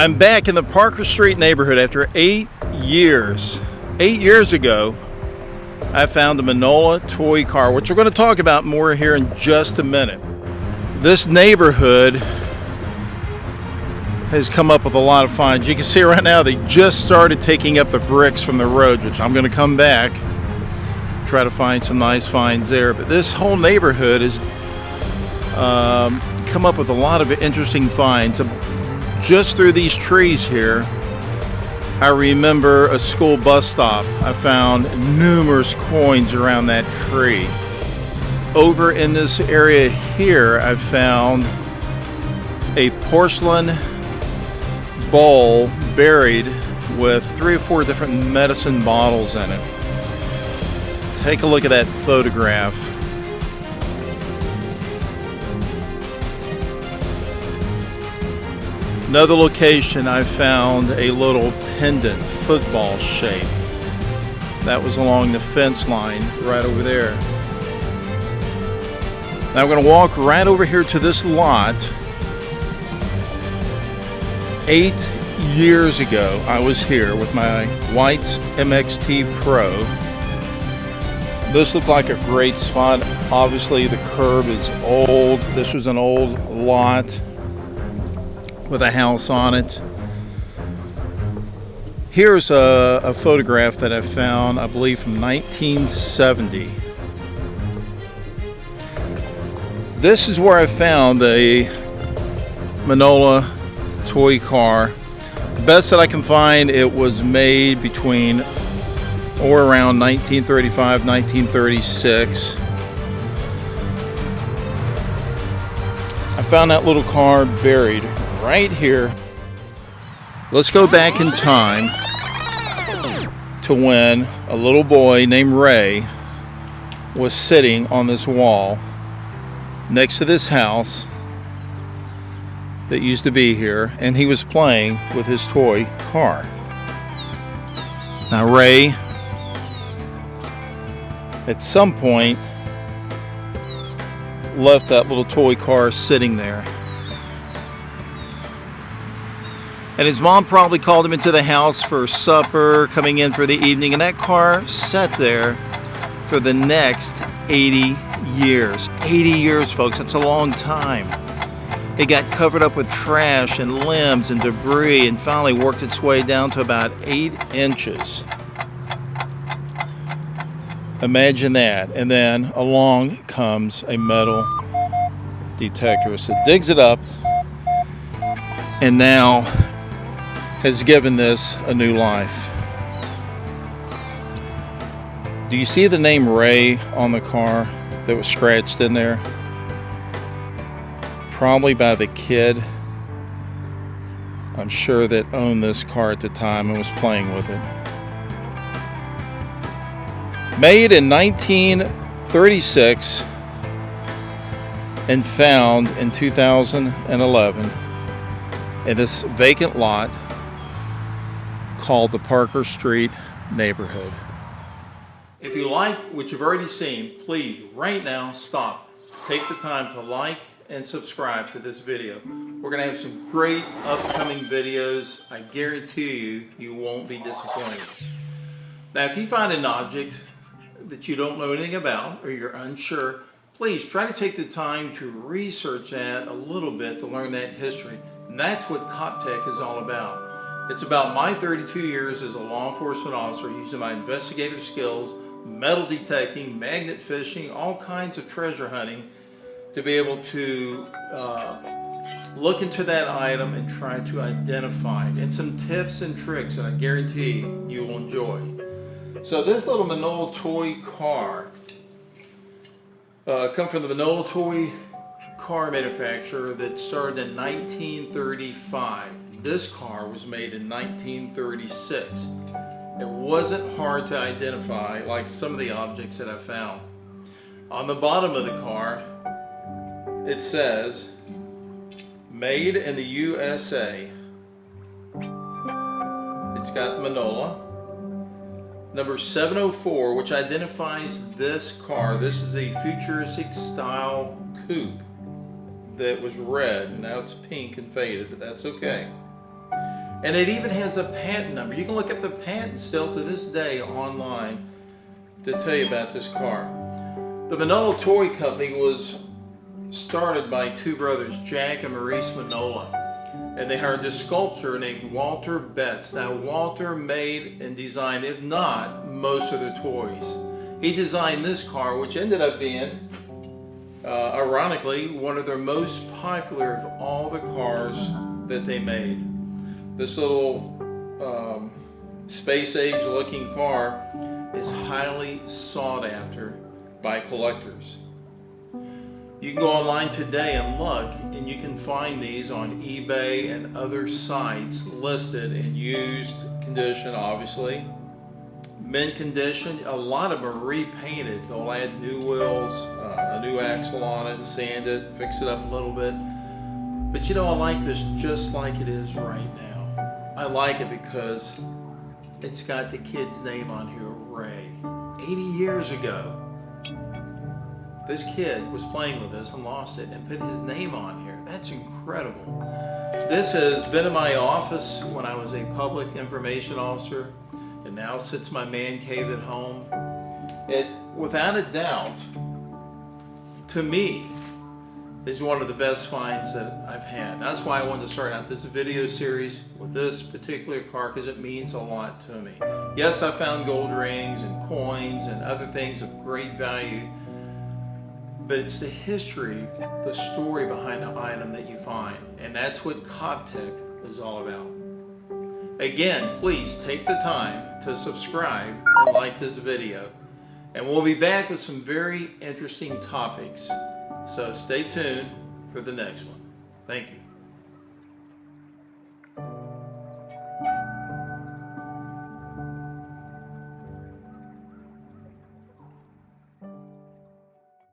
I'm back in the Parker Street neighborhood after 8 years. 8 years ago, I found a Manola toy car, which we're going to talk about more here in just a minute. This neighborhood has come up with a lot of finds. You can see right now they just started taking up the bricks from the road, which I'm going to come back, try to find some nice finds there. But this whole neighborhood has come up with a lot of interesting finds. Just through these trees here, I remember a school bus stop. I found numerous coins around that tree. Over in this area here, I found a porcelain bowl buried with 3 or 4 different medicine bottles in it. Take a look at that photograph. Another location, I found a little pendant, football shape. That was along the fence line right over there. Now I'm going to walk right over here to this lot. 8 years ago, I was here with my white MXT Pro. This looked like a great spot. Obviously, the curb is old. This was an old lot with a house on it. Here's a photograph that I found, I believe from 1970. This is where I found a Manola toy car. The best that I can find, it was made between or around 1935, 1936. I found that little car buried right here. Let's go back in time to when a little boy named Ray was sitting on this wall next to this house that used to be here, and he was playing with his toy car. Now Ray, at some point, left that little toy car sitting there. And his mom probably called him into the house for supper, coming in for the evening, and that car sat there for the next 80 years. 80 years, folks, that's a long time. It got covered up with trash and limbs and debris and finally worked its way down to about 8 inches. Imagine that. And then along comes a metal detector. So it digs it up and now has given this a new life. Do you see the name Ray on the car that was scratched in there? Probably by the kid, I'm sure, that owned this car at the time and was playing with it. Made in 1936 and found in 2011 in this vacant lot called the Parker Street neighborhood. If you like what you've already seen, please right now stop. Take the time to like and subscribe to this video. We're going to have some great upcoming videos. I guarantee you, you won't be disappointed. Now, if you find an object that you don't know anything about or you're unsure, please try to take the time to research that a little bit to learn that history. And that's what COPTECH is all about. It's about my 32 years as a law enforcement officer using my investigative skills, metal detecting, magnet fishing, all kinds of treasure hunting to be able to look into that item and try to identify it. And some tips and tricks that I guarantee you will enjoy. So this little Manoil toy car come from the Manoil toy car manufacturer that started in 1935. This car was made in 1936. It wasn't hard to identify like some of the objects that I found. On the bottom of the car, it says, made in the USA. It's got Manola. Number 704, which identifies this car. This is a Futuristic Style Coupe that was red. Now it's pink and faded, but that's okay. And it even has a patent number. You can look up the patent still to this day online to tell you about this car. The Manola Toy Company was started by two brothers, Jack and Maurice Manola. And they hired this sculptor named Walter Betts. Now, Walter made and designed, if not, most of their toys. He designed this car, which ended up being, ironically, one of their most popular of all the cars that they made. This little space-age looking car is highly sought after by collectors. You can go online today and look, and you can find these on eBay and other sites listed in used condition, obviously. Mint condition, a lot of them are repainted. They'll add new wheels, a new axle on it, sand it, fix it up a little bit. But you know, I like this just like it is right now. I like it because it's got the kid's name on here, Ray. 80 years ago, this kid was playing with this and lost it and put his name on here. That's incredible. This has been in my office when I was a public information officer, and now sits my man cave at home. It, without a doubt, to me, is one of the best finds that I've had. That's why I wanted to start out this video series with this particular car, because it means a lot to me. Yes, I found gold rings and coins and other things of great value, but it's the history, the story behind the item that you find. And that's what COPTECH is all about. Again, please take the time to subscribe and like this video. And we'll be back with some very interesting topics. So stay tuned for the next one. Thank you.